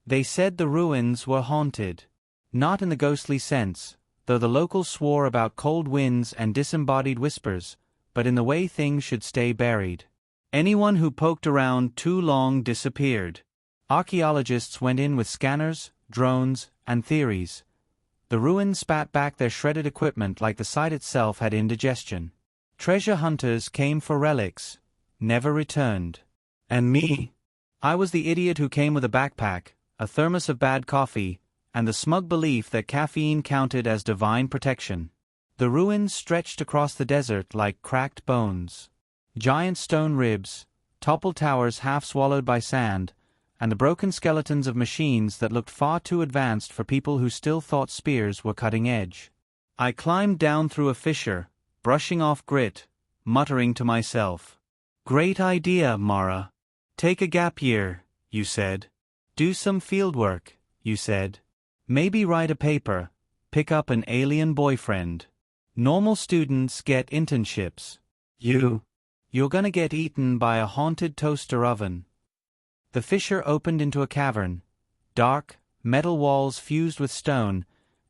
They said the ruins were haunted. Not in the ghostly sense, though the locals swore about cold winds and disembodied whispers, but in the way things should stay buried. Anyone who poked around too long disappeared. Archaeologists went in with scanners, drones, and theories. The ruins spat back their shredded equipment like the site itself had indigestion. Treasure hunters came for relics, never returned. And me? I was the idiot who came with a backpack, a thermos of bad coffee, and the smug belief that caffeine counted as divine protection. The ruins stretched across the desert like cracked bones. Giant stone ribs, toppled towers half swallowed by sand, and the broken skeletons of machines that looked far too advanced for people who still thought spears were cutting edge. I climbed down through a fissure, brushing off grit, muttering to myself. "Great idea, Mara. Take a gap year," you said. "Do some fieldwork," you said. "Maybe write a paper, pick up an alien boyfriend. Normal students get internships. You're gonna get eaten by a haunted toaster oven." The fissure opened into a cavern. Dark, metal walls fused with stone,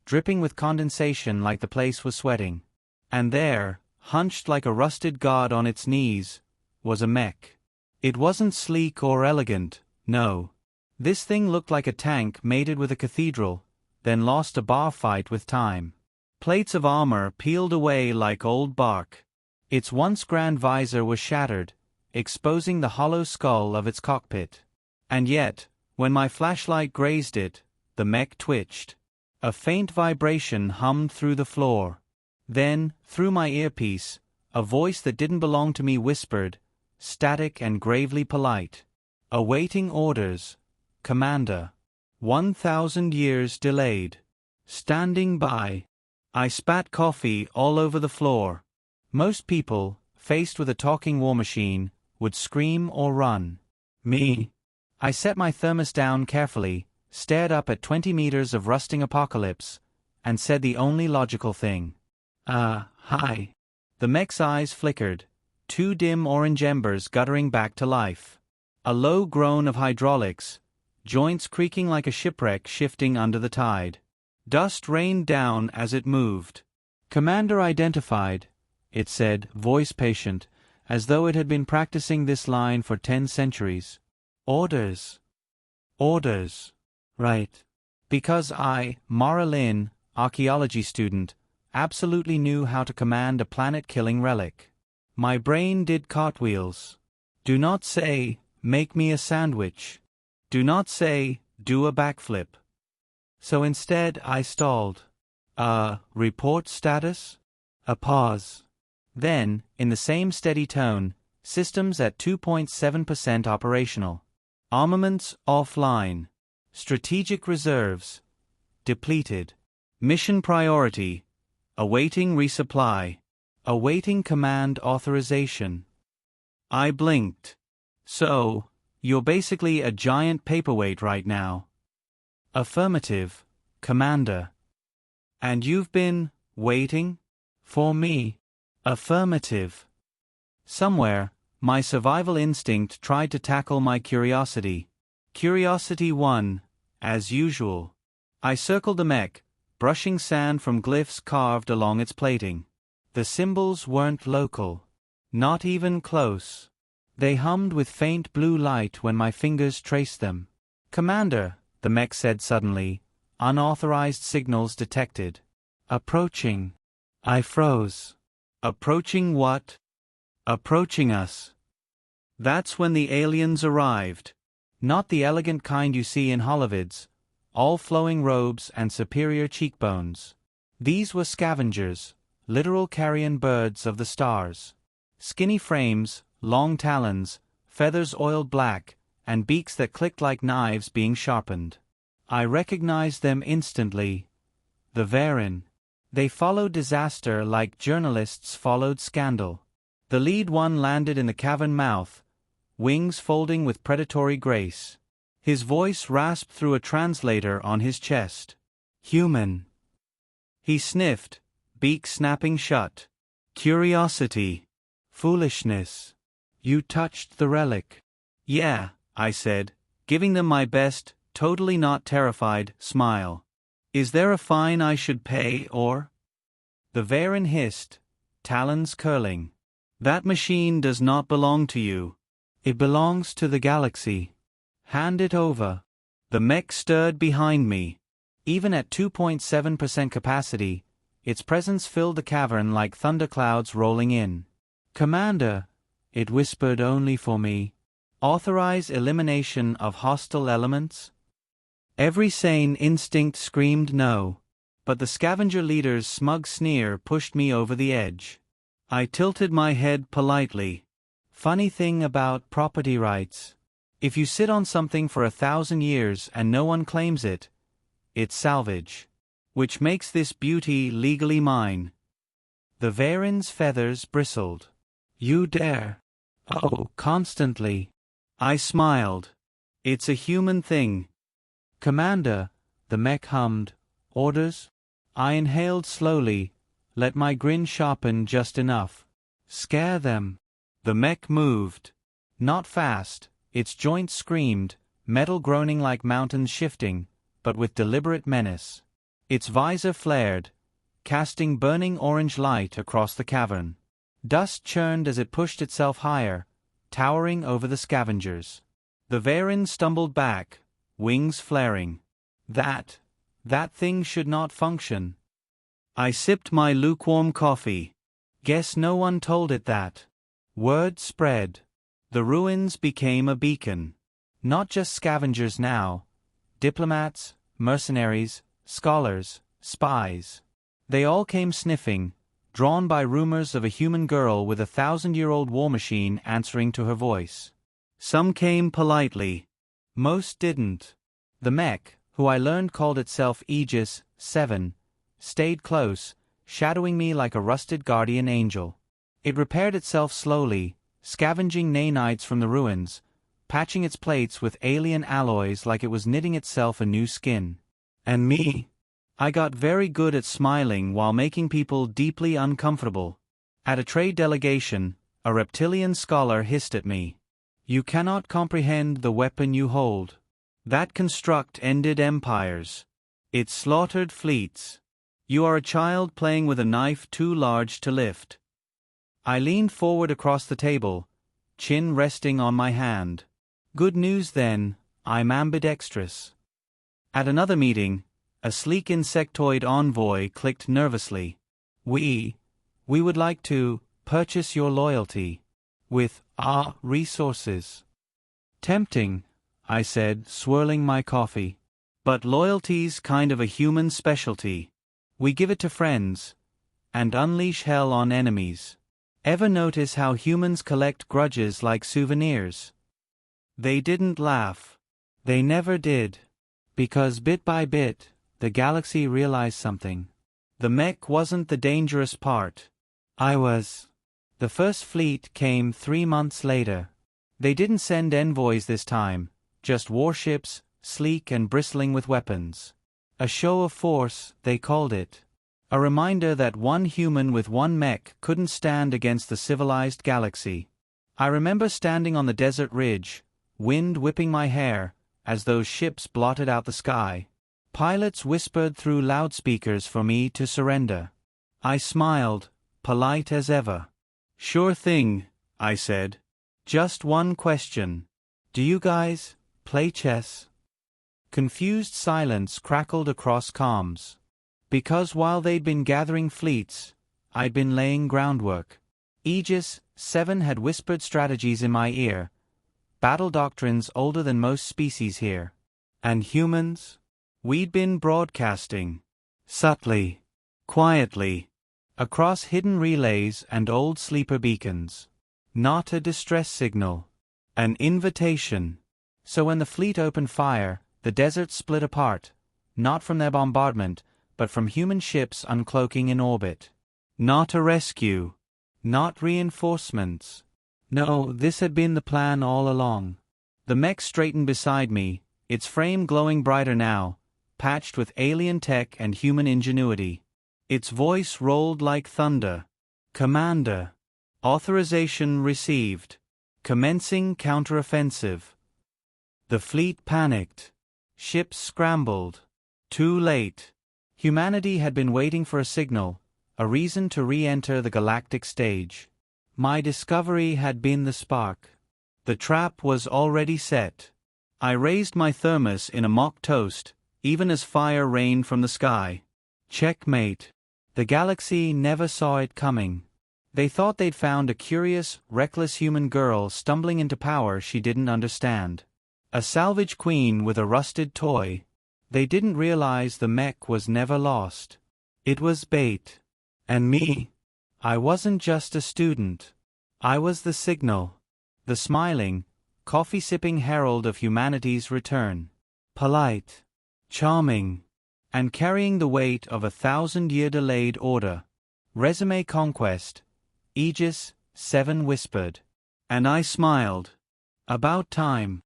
dripping with condensation like the place was sweating. And there, hunched like a rusted god on its knees, was a mech. It wasn't sleek or elegant, no. This thing looked like a tank mated with a cathedral, then lost a bar fight with time. Plates of armor peeled away like old bark. Its once grand visor was shattered, exposing the hollow skull of its cockpit. And yet, when my flashlight grazed it, the mech twitched. A faint vibration hummed through the floor. Then, through my earpiece, a voice that didn't belong to me whispered, static and gravely polite. "Awaiting orders, Commander. 1,000 years delayed. Standing by." I spat coffee all over the floor. Most people, faced with a talking war machine, would scream or run. Me? I set my thermos down carefully, stared up at 20 meters of rusting apocalypse, and said the only logical thing. Hi. The mech's eyes flickered, two dim orange embers guttering back to life. A low groan of hydraulics, joints creaking like a shipwreck shifting under the tide. Dust rained down as it moved. "Commander identified," it said, voice patient, as though it had been practicing this line for 10 centuries. "Orders. Orders. Right." Because I, Mara Lynn, archaeology student, absolutely knew how to command a planet-killing relic. My brain did cartwheels. Do not say, "Make me a sandwich." Do not say, "Do a backflip." So instead I stalled. Report status? A pause. Then, in the same steady tone, systems at 2.7% operational. Armaments offline. Strategic reserves depleted. Mission priority awaiting resupply. Awaiting command authorization. I blinked. "So, you're basically a giant paperweight right now." "Affirmative, Commander." "And you've been waiting for me?" "Affirmative." Somewhere, my survival instinct tried to tackle my curiosity. Curiosity won, as usual. I circled the mech, brushing sand from glyphs carved along its plating. The symbols weren't local. Not even close. They hummed with faint blue light when my fingers traced them. "Commander," the mech said suddenly, unauthorized signals detected. "Approaching." I froze. Approaching what? Approaching us. That's when the aliens arrived. Not the elegant kind you see in Hollywood's, all flowing robes and superior cheekbones. These were scavengers, literal carrion birds of the stars. Skinny frames, long talons, feathers oiled black, and beaks that clicked like knives being sharpened. I recognized them instantly. The Varin. They followed disaster like journalists followed scandal. The lead one landed in the cavern mouth, wings folding with predatory grace. His voice rasped through a translator on his chest. "Human." He sniffed, beak snapping shut. "Curiosity. Foolishness. You touched the relic." "Yeah," I said, giving them my best, totally not terrified, smile. Is there a fine I should pay, or? The Varen hissed, talons curling. That machine does not belong to you. It belongs to the galaxy. Hand it over. The mech stirred behind me. Even at 2.7% capacity, its presence filled the cavern like thunderclouds rolling in. Commander, it whispered only for me. Authorize elimination of hostile elements? Every sane instinct screamed no. But the scavenger leader's smug sneer pushed me over the edge. I tilted my head politely. Funny thing about property rights. If you sit on something for 1,000 years and no one claims it, it's salvage. Which makes this beauty legally mine. The Varen's feathers bristled. You dare? Oh, constantly. I smiled. It's a human thing. Commander, the mech hummed. Orders? I inhaled slowly, let my grin sharpen just enough. Scare them. The mech moved. Not fast, its joints screamed, metal groaning like mountains shifting, but with deliberate menace. Its visor flared, casting burning orange light across the cavern. Dust churned as it pushed itself higher, towering over the scavengers. The Varen stumbled back, wings flaring. That thing should not function. I sipped my lukewarm coffee. Guess no one told it that. Word spread. The ruins became a beacon. Not just scavengers now. Diplomats, mercenaries, scholars, spies. They all came sniffing, drawn by rumors of a human girl with a 1,000-year-old war machine answering to her voice. Some came politely. Most didn't. The mech, who I learned called itself Aegis 7, stayed close, shadowing me like a rusted guardian angel. It repaired itself slowly, scavenging nanites from the ruins, patching its plates with alien alloys like it was knitting itself a new skin. And me? I got very good at smiling while making people deeply uncomfortable. At a trade delegation, a reptilian scholar hissed at me. You cannot comprehend the weapon you hold. That construct ended empires. It slaughtered fleets. You are a child playing with a knife too large to lift. I leaned forward across the table, chin resting on my hand. Good news then, I'm ambidextrous. At another meeting, a sleek insectoid envoy clicked nervously. We would like to purchase your loyalty with our resources. Tempting, I said, swirling my coffee. But loyalty's kind of a human specialty. We give it to friends and unleash hell on enemies. Ever notice how humans collect grudges like souvenirs? They didn't laugh. They never did. Because bit by bit, the galaxy realized something. The mech wasn't the dangerous part. I was. The first fleet came 3 months later. They didn't send envoys this time, just warships, sleek and bristling with weapons. A show of force, they called it. A reminder that one human with one mech couldn't stand against the civilized galaxy. I remember standing on the desert ridge, wind whipping my hair, as those ships blotted out the sky. Pilots whispered through loudspeakers for me to surrender. I smiled, polite as ever. Sure thing, I said. Just one question. Do you guys play chess? Confused silence crackled across comms. Because while they'd been gathering fleets, I'd been laying groundwork. Aegis 7 had whispered strategies in my ear. Battle doctrines older than most species here. And humans? We'd been broadcasting. Subtly. Quietly. Across hidden relays and old sleeper beacons. Not a distress signal. An invitation. So when the fleet opened fire, the desert split apart, not from their bombardment, but from human ships uncloaking in orbit. Not a rescue. Not reinforcements. No, this had been the plan all along. The mech straightened beside me, its frame glowing brighter now, patched with alien tech and human ingenuity. Its voice rolled like thunder. Commander. Authorization received. Commencing counteroffensive. The fleet panicked. Ships scrambled. Too late. Humanity had been waiting for a signal, a reason to re-enter the galactic stage. My discovery had been the spark. The trap was already set. I raised my thermos in a mock toast, even as fire rained from the sky. Checkmate. The galaxy never saw it coming. They thought they'd found a curious, reckless human girl stumbling into power she didn't understand. A salvage queen with a rusted toy. They didn't realize the Mech was never lost. It was bait. And me? I wasn't just a student. I was the signal. The smiling, coffee-sipping herald of humanity's return. Polite. Charming. And carrying the weight of a 1,000-year delayed order. Resume conquest. Aegis, 7 whispered. And I smiled. About time.